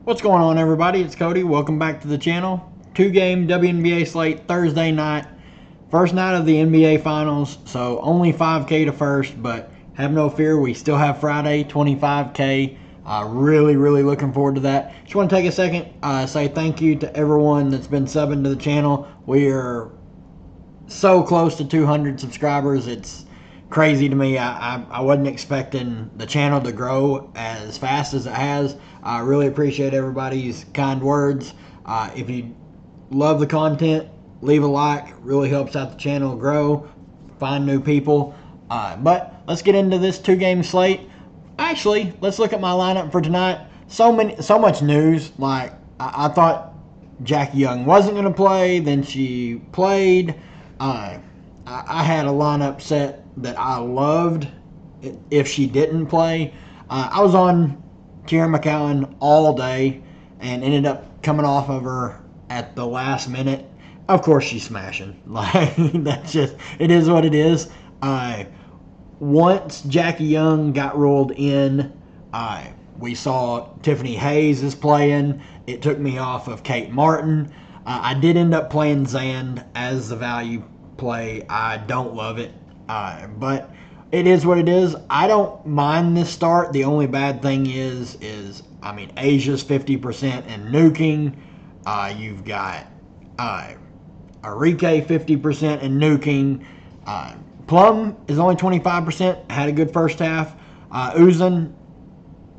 What's going on, everybody? It's Cody. Welcome back to the channel. Two-game WNBA slate Thursday night. First night of the NBA Finals, so only 5K to first, but have no fear. We still have Friday, 25K. Really looking forward to that. Just want to take a second, say thank you to everyone that's been subbing to the channel. We are so close to 200 subscribers. It's crazy to me. I wasn't expecting the channel to grow as fast as it has. I really appreciate everybody's kind words. If you love the content, leave a like. Really helps out the channel grow, find new people. But let's get into this two-game slate. Actually, let's look at my lineup for tonight. So much news. Like I thought Jackie Young wasn't going to play, then she played. I had a lineup set that I loved if she didn't play. I was on Kieran McCowan all day and ended up coming off of her at the last minute. Of course she's smashing. Like, that's just, it is what it is. Once Jackie Young got rolled in, we saw Tiffany Hayes is playing. It took me off of Kate Martin. I did end up playing Zand as the value play. I don't love it, but it is what it is. I don't mind this start. The only bad thing is I mean, Asia's 50% and nuking. You've got Arike 50% and nuking. Plum is only 25%. Had a good first half. Uzan,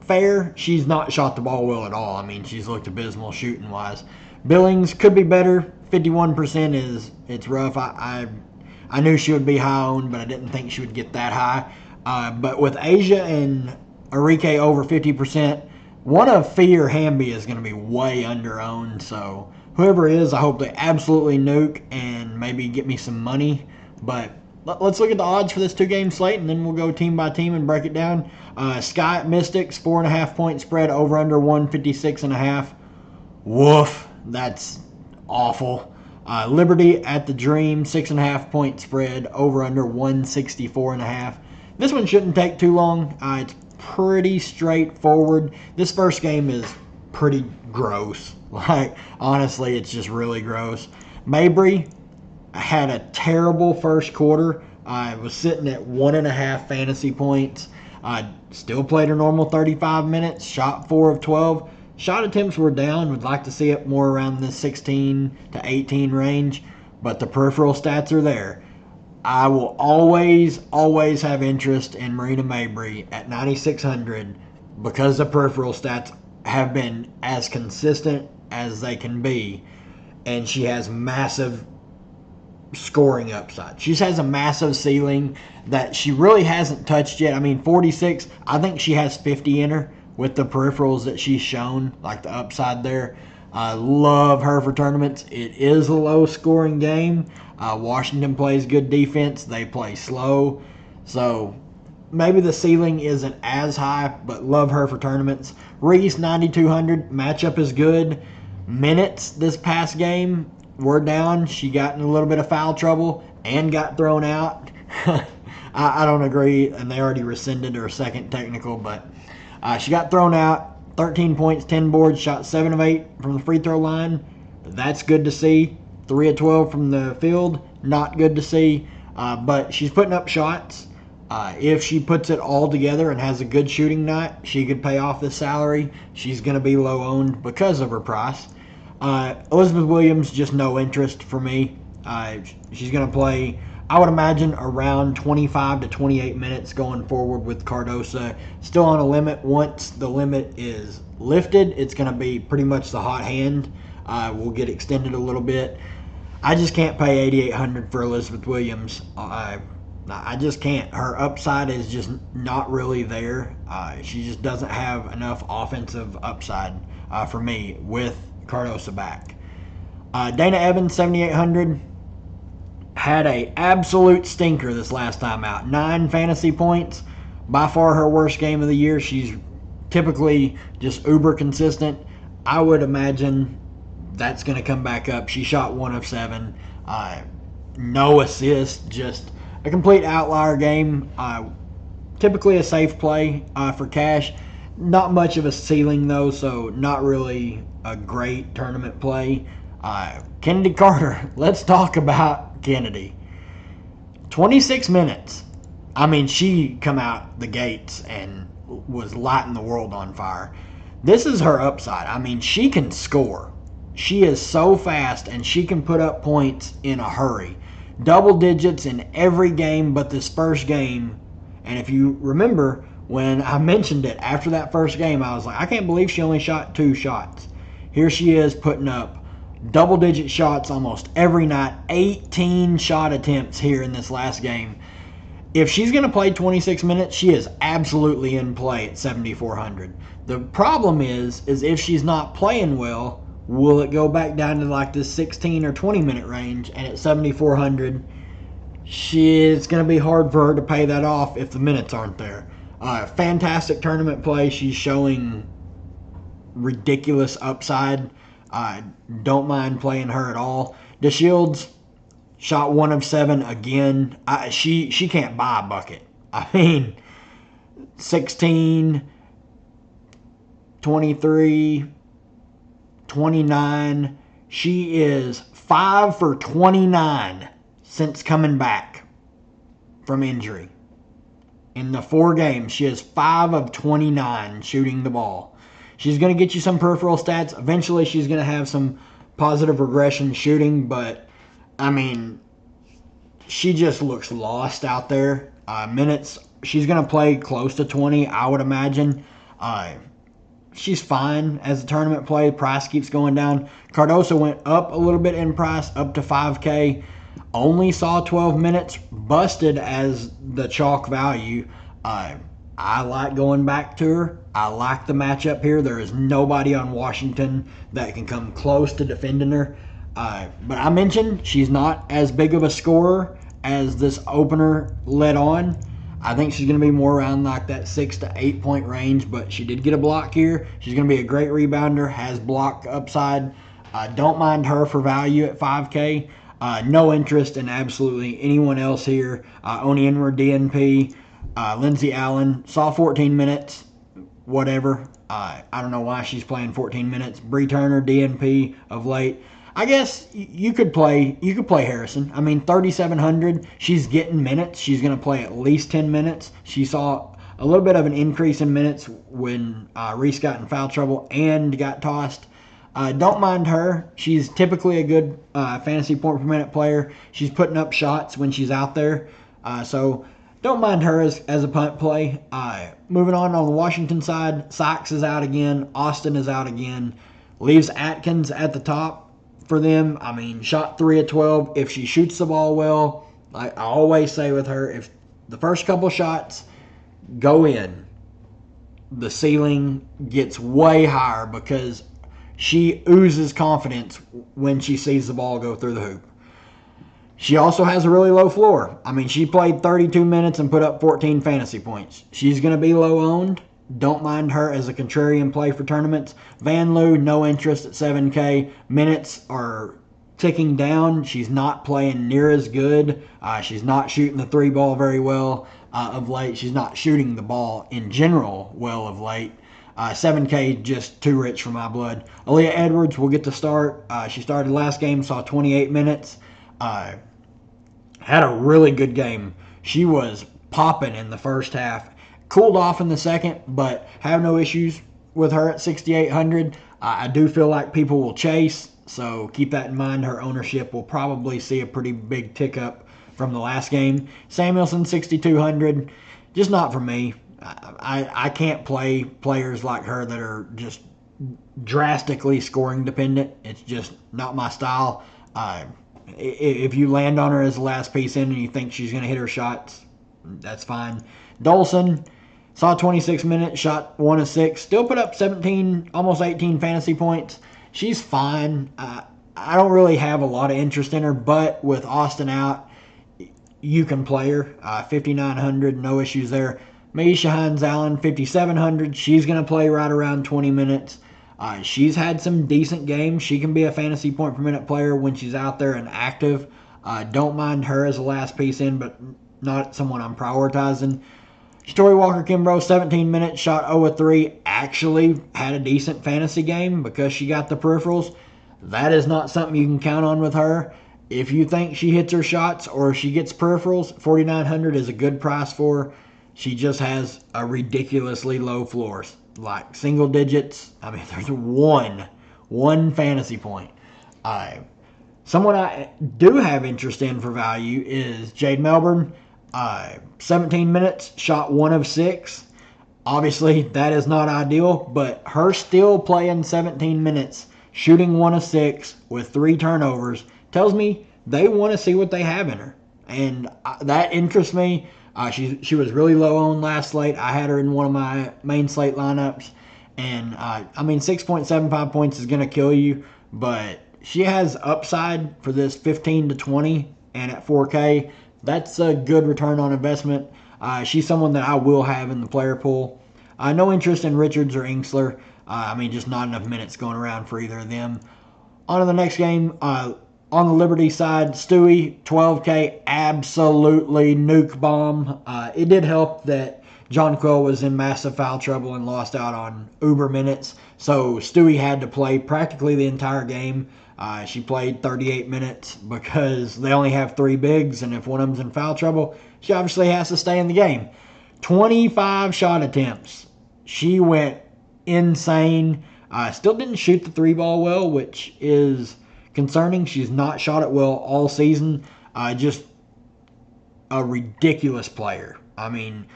fair. She's not shot the ball well at all. I mean, she's looked abysmal shooting wise. Billings could be better. 51% it's rough. I knew she would be high owned, but I didn't think she would get that high. But with Asia and Arike over 50%, one of Fee or Wnba is going to be way under owned. So whoever it is, I hope they absolutely nuke and maybe get me some money. But let's look at the odds for this two-game slate, and then we'll go team by team and break it down. Sky at Mystics, 4.5 point spread, over under 156.5. Woof, that's awful. Liberty at the Dream, 6.5 point spread, over under 164.5. This one shouldn't take too long. It's pretty straightforward. This first game is pretty gross. Like, honestly, it's just really gross. Mabry had a terrible first quarter. I was sitting at 1.5 fantasy points. Still played her normal 35 minutes, shot 4 of 12. Shot attempts were down. Would like to see it more around the 16 to 18 range, but the peripheral stats are there. I will always have interest in Marina Mabry at 9,600 because the peripheral stats have been as consistent as they can be, and she has massive scoring upside. She just has a massive ceiling that she really hasn't touched yet. I mean, 46, I think she has 50 in her with the peripherals that she's shown, like the upside there. I love her for tournaments. It is a low-scoring game. Washington plays good defense. They play slow. So maybe the ceiling isn't as high, but love her for tournaments. Reese, 9,200. Matchup is good. Minutes this past game were down. She got in a little bit of foul trouble and got thrown out. I don't agree, and they already rescinded her second technical, but she got thrown out. 13 points, 10 boards, shot 7 of 8 from the free throw line. That's good to see. 3 of 12 from the field, not good to see. But she's putting up shots. If she puts it all together and has a good shooting night, she could pay off this salary. She's going to be low owned because of her price. Elizabeth Williams, just no interest for me. She's going to play, I would imagine, around 25 to 28 minutes going forward with Cardosa. Still on a limit. Once the limit is lifted, it's going to be pretty much the hot hand. Will get extended a little bit. I just can't pay 8,800 for Elizabeth Williams. I just can't. Her upside is just not really there. She just doesn't have enough offensive upside for me with Cardosa back. Dana Evans, 7,800. Had a absolute stinker this last time out. 9 fantasy points. By far her worst game of the year. She's typically just uber consistent. I would imagine that's going to come back up. She shot 1 of 7. No assist. Just a complete outlier game. Typically a safe play for cash. Not much of a ceiling, though, so not really a great tournament play. Kennedy Carter, let's talk about Kennedy. 26 minutes. I mean, she come out the gates and was lighting the world on fire. This is her upside. I mean, she can score. She is so fast, and she can put up points in a hurry. Double digits in every game but this first game. And if you remember, when I mentioned it after that first game, I was like, I can't believe she only shot 2 shots. Here she is putting up double-digit shots almost every night. 18 shot attempts here in this last game. If she's going to play 26 minutes, she is absolutely in play at 7,400. The problem is if she's not playing well, will it go back down to like this 16 or 20 minute range? And at 7,400, it's going to be hard for her to pay that off if the minutes aren't there. Fantastic tournament play. She's showing ridiculous upside. Don't mind playing her at all. DeShields shot 1 of 7 again. She can't buy a bucket. I mean, 16, 23, 29. She is 5 for 29 since coming back from injury. In the 4 games, she is 5 of 29 shooting the ball. She's going to get you some peripheral stats. Eventually, she's going to have some positive regression shooting, but, I mean, she just looks lost out there. Minutes, she's going to play close to 20, I would imagine. She's fine as the tournament play. Price keeps going down. Cardoso went up a little bit in price, up to $5K. Only saw 12 minutes, busted as the chalk value. I like going back to her. I like the matchup here. There is nobody on Washington that can come close to defending her. But I mentioned she's not as big of a scorer as this opener led on. I think she's going to be more around like that 6 to 8 point range, but she did get a block here. She's going to be a great rebounder, has block upside. Don't mind her for value at 5K. No interest in absolutely anyone else here. Wnba, DNP, Lindsey Allen, saw 14 minutes, whatever. I don't know why she's playing 14 minutes. Bree Turner, DNP of late. I guess you could play Harrison. I mean, 3,700. She's getting minutes. She's going to play at least 10 minutes. She saw a little bit of an increase in minutes when Reese got in foul trouble and got tossed. Don't mind her. She's typically a good fantasy point per minute player. She's putting up shots when she's out there. So don't mind her as a punt play. Moving on the Washington side, Sykes is out again. Austin is out again. Leaves Atkins at the top for them. I mean, shot 3 of 12. If she shoots the ball well, I always say with her, if the first couple shots go in, the ceiling gets way higher because she oozes confidence when she sees the ball go through the hoop. She also has a really low floor. I mean, she played 32 minutes and put up 14 fantasy points. She's going to be low owned. Don't mind her as a contrarian play for tournaments. Van Loo, no interest at 7K. Minutes are ticking down. She's not playing near as good. She's not shooting the 3 ball very well of late. She's not shooting the ball in general well of late. 7K just too rich for my blood. Aaliyah Edwards will get to start. She started last game, saw 28 minutes. Had a really good game. She was popping in the first half. Cooled off in the second, but have no issues with her at 6,800. I do feel like people will chase, so keep that in mind. Her ownership will probably see a pretty big tick up from the last game. Samuelson, 6,200. Just not for me. I can't play players like her that are just drastically scoring dependent. It's just not my style. If you land on her as the last piece in and you think she's going to hit her shots, that's fine. Dolson, saw 26 minutes, shot 1 of 6. Still put up 17, almost 18 fantasy points. She's fine. I don't really have a lot of interest in her, but with Austin out, you can play her. 5,900, no issues there. Maisha Hines-Allen, 5,700. She's going to play right around 20 minutes. She's had some decent games. She can be a fantasy point per minute player when she's out there and active. Don't mind her as a last piece in, but not someone I'm prioritizing. Story Walker-Kimbrough, 17 minutes, shot 0 of 3. Actually had a decent fantasy game because she got the peripherals. That is not something you can count on with her. If you think she hits her shots or she gets peripherals, 4,900 is a good price for her. She just has a ridiculously low floors, like single digits. I mean, there's one fantasy point. Someone I do have interest in for value is Jade Melbourne. 17 minutes, shot 1 of 6. Obviously, that is not ideal, but her still playing 17 minutes, shooting 1 of 6 with 3 turnovers, tells me they want to see what they have in her. And that interests me. She was really low on last slate. I had her in one of my main slate lineups. And, 6.75 points is going to kill you, but she has upside for this 15 to 20, and at 4K, that's a good return on investment. She's someone that I will have in the player pool. No interest in Richards or Ingsler. Just not enough minutes going around for either of them. On to the next game. On the Liberty side, Stewie, 12K, absolutely nuke bomb. It did help that John Quill was in massive foul trouble and lost out on uber minutes. So Stewie had to play practically the entire game. She played 38 minutes because they only have 3 bigs, and if one of them's in foul trouble, she obviously has to stay in the game. 25 shot attempts. She went insane. Still didn't shoot the 3-ball well, which is concerning. She's not shot it well all season. Just a ridiculous player.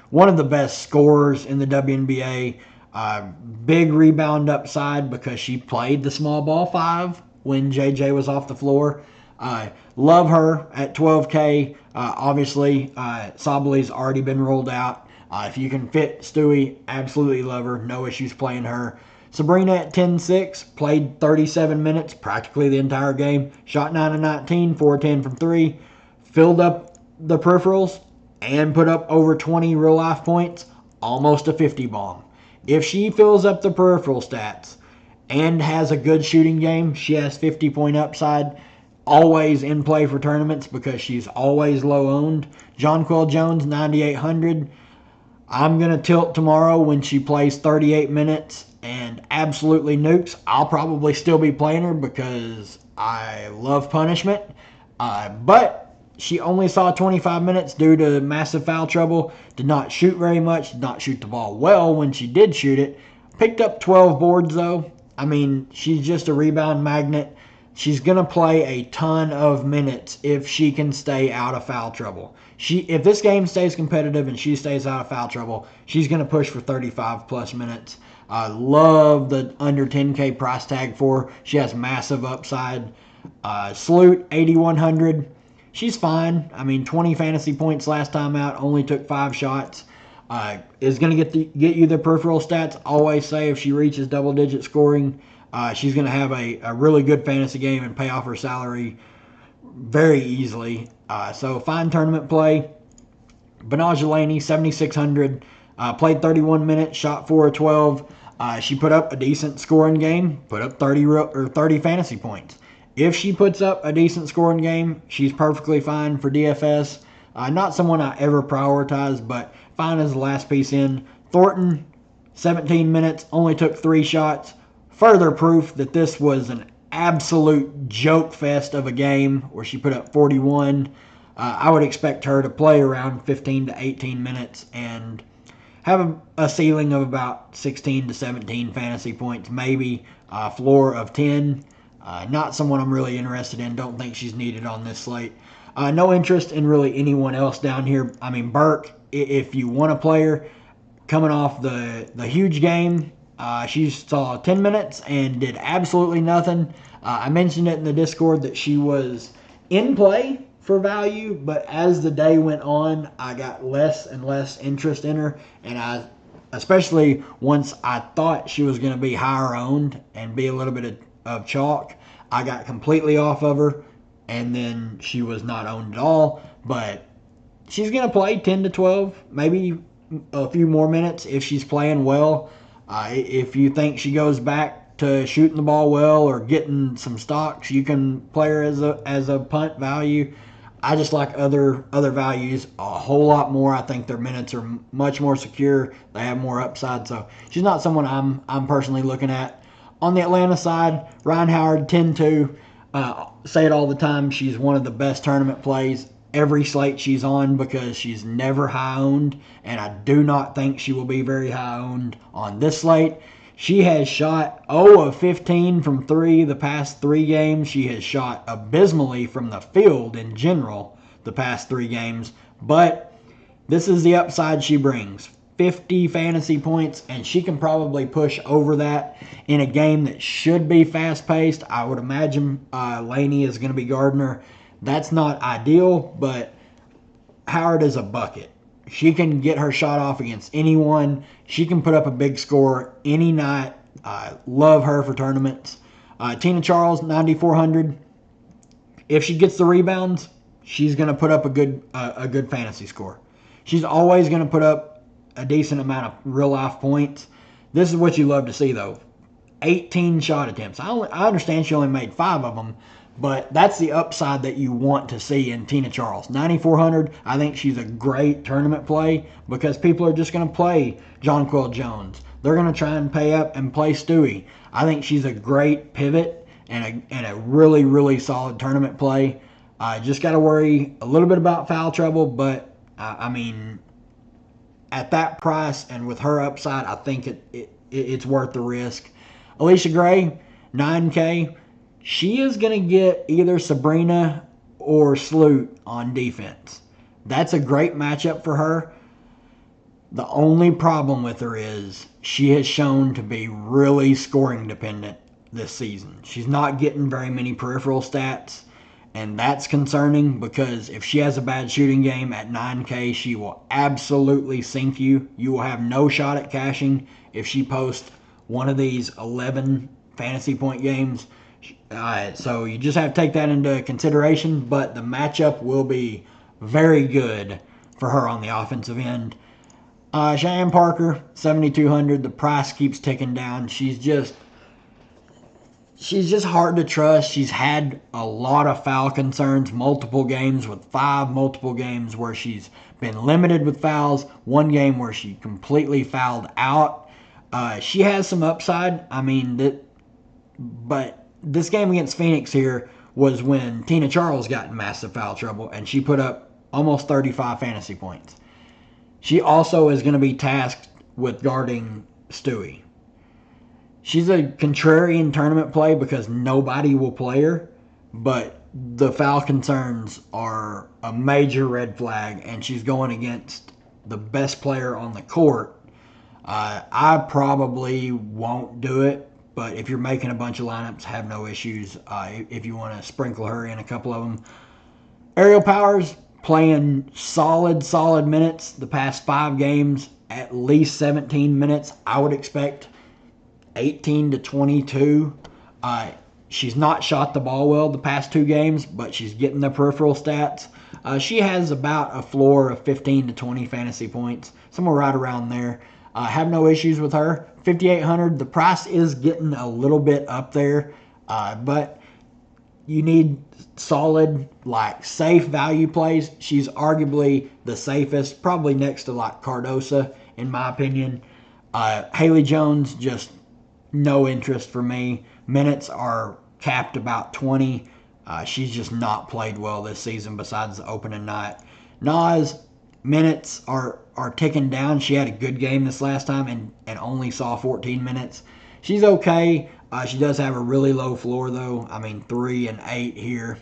One of the best scorers in the WNBA. Big rebound upside because she played the small ball 5 when JJ was off the floor. Love her at 12K. Obviously, Sabali's already been rolled out. If you can fit Stewie, absolutely love her. No issues playing her. Sabrina at 10-6, played 37 minutes, practically the entire game. Shot 9 of 19, 4-10 from 3. Filled up the peripherals and put up over 20 real-life points. Almost a 50 bomb. If she fills up the peripheral stats and has a good shooting game, she has 50-point upside. Always in play for tournaments because she's always low-owned. Jonquel Jones, 9,800. I'm going to tilt tomorrow when she plays 38 minutes and absolutely nukes. I'll probably still be playing her because I love punishment. But she only saw 25 minutes due to massive foul trouble. Did not shoot very much. Did not shoot the ball well when she did shoot it. Picked up 12 boards though. She's just a rebound magnet. She's going to play a ton of minutes if she can stay out of foul trouble. If this game stays competitive and she stays out of foul trouble, she's going to push for 35-plus minutes. I love the under 10K price tag for her. She has massive upside. Sloot, 8,100. She's fine. 20 fantasy points last time out. Only took 5 shots. Is going to get you the peripheral stats. Always say if she reaches double-digit scoring, she's going to have a really good fantasy game and pay off her salary very easily. So fine tournament play. Benaj Delaney, 7,600. Played 31 minutes, shot 4 of 12. She put up a decent scoring game, put up 30 fantasy points. If she puts up a decent scoring game, she's perfectly fine for DFS. Not someone I ever prioritize, but fine as the last piece in. Thornton, 17 minutes, only took 3 shots. Further proof that this was an absolute joke fest of a game where she put up 41. I would expect her to play around 15 to 18 minutes and have a ceiling of about 16 to 17 fantasy points, maybe a floor of 10. Not someone I'm really interested in. Don't think she's needed on this slate. No interest in really anyone else down here. Burke, if you want to play her, coming off the huge game, she saw 10 minutes and did absolutely nothing. I mentioned it in the Discord that she was in play for value, but as the day went on, I got less and less interest in her, and especially once I thought she was going to be higher owned and be a little bit of chalk, I got completely off of her, and then she was not owned at all. But she's going to play 10 to 12, maybe a few more minutes if she's playing well. If you think she goes back to shooting the ball well or getting some stocks, you can play her as a punt value. I just like other values a whole lot more. I think their minutes are much more secure. They have more upside. So she's not someone I'm personally looking at. On the Atlanta side, Ryan Howard 10-2. Say it all the time. She's one of the best tournament plays every slate she's on because she's never high owned, and I do not think she will be very high owned on this slate. She has shot 0 of 15 from 3 the past 3 games. She has shot abysmally from the field in general the past 3 games. But this is the upside she brings. 50 fantasy points, and she can probably push over that in a game that should be fast-paced. I would imagine Laney is going to be Gardner. That's not ideal, but Howard is a bucket. She can get her shot off against anyone. She can put up a big score any night. I love her for tournaments. Tina Charles, 9,400. If she gets the rebounds, she's going to put up a good fantasy score. She's always going to put up a decent amount of real-life points. This is what you love to see, though. 18 shot attempts. I understand she only made 5 of them, but that's the upside that you want to see in Tina Charles. 9,400, I think she's a great tournament play because people are just going to play Jonquel Jones. They're going to try and pay up and play Stewie. I think she's a great pivot and a really, really solid tournament play. Just got to worry a little bit about foul trouble, but, I mean, at that price and with her upside, I think it's worth the risk. Alicia Gray, 9K. She is going to get either Sabrina or Sloot on defense. That's a great matchup for her. The only problem with her is she has shown to be really scoring dependent this season. She's not getting very many peripheral stats, and that's concerning because if she has a bad shooting game at 9K, she will absolutely sink you. You will have no shot at cashing if she posts one of these 11 fantasy point games. So you just have to take that into consideration, but the matchup will be very good for her on the offensive end. Cheyenne Parker, 7,200. The price keeps ticking down. She's just hard to trust. She's had a lot of foul concerns, multiple games with 5, multiple games where she's been limited with fouls, 1 game where she completely fouled out. She has some upside. I mean, but this game against Phoenix here was when Tina Charles got in massive foul trouble, and she put up almost 35 fantasy points. She also is going to be tasked with guarding Stewie. She's a contrarian tournament play because nobody will play her, but the foul concerns are a major red flag, and she's going against the best player on the court. I probably won't do it, but if you're making a bunch of lineups, have no issues if you want to sprinkle her in a couple of them. Aerial Powers playing solid minutes the past 5 games, at least 17 minutes. I would expect 18 to 22. She's not shot the ball well the past 2 games, but she's getting the peripheral stats. She has about a floor of 15 to 20 fantasy points, somewhere right around there. Have no issues with her. 5,800. The price is getting a little bit up there, but you need solid, safe value plays. She's arguably the safest, probably next to Cardosa, in my opinion. Haley Jones, just no interest for me. Minutes are capped about 20. She's just not played well this season besides the opening night. Nas, minutes are ticking down. She had a good game this last time and only saw 14 minutes. She's okay. She does have a really low floor, though. I mean, 3 and 8 here.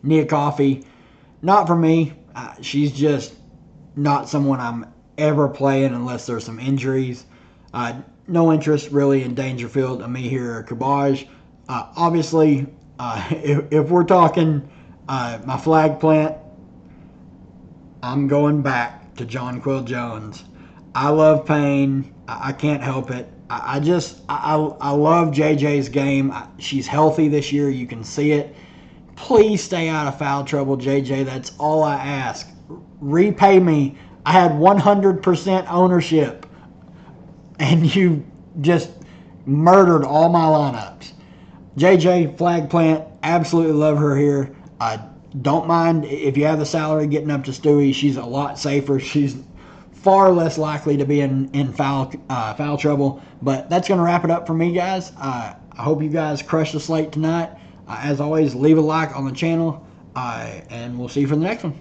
Nia Coffey, not for me. She's just not someone I'm ever playing unless there's some injuries. No interest really in Dangerfield, Amihir, or Kabaj. Obviously, if we're talking my flag plant, I'm going back to Jonquel Jones. I love Payne. I can't help it. I love JJ's game. She's healthy this year. You can see it. Please stay out of foul trouble, JJ. That's all I ask. Repay me. I had 100% ownership, and you just murdered all my lineups. JJ, flag plant. Absolutely love her here. don't mind if you have the salary getting up to Stewie. She's a lot safer. She's far less likely to be in foul trouble. But that's going to wrap it up for me, guys. I hope you guys crush the slate tonight. As always, leave a like on the channel, and we'll see you for the next one.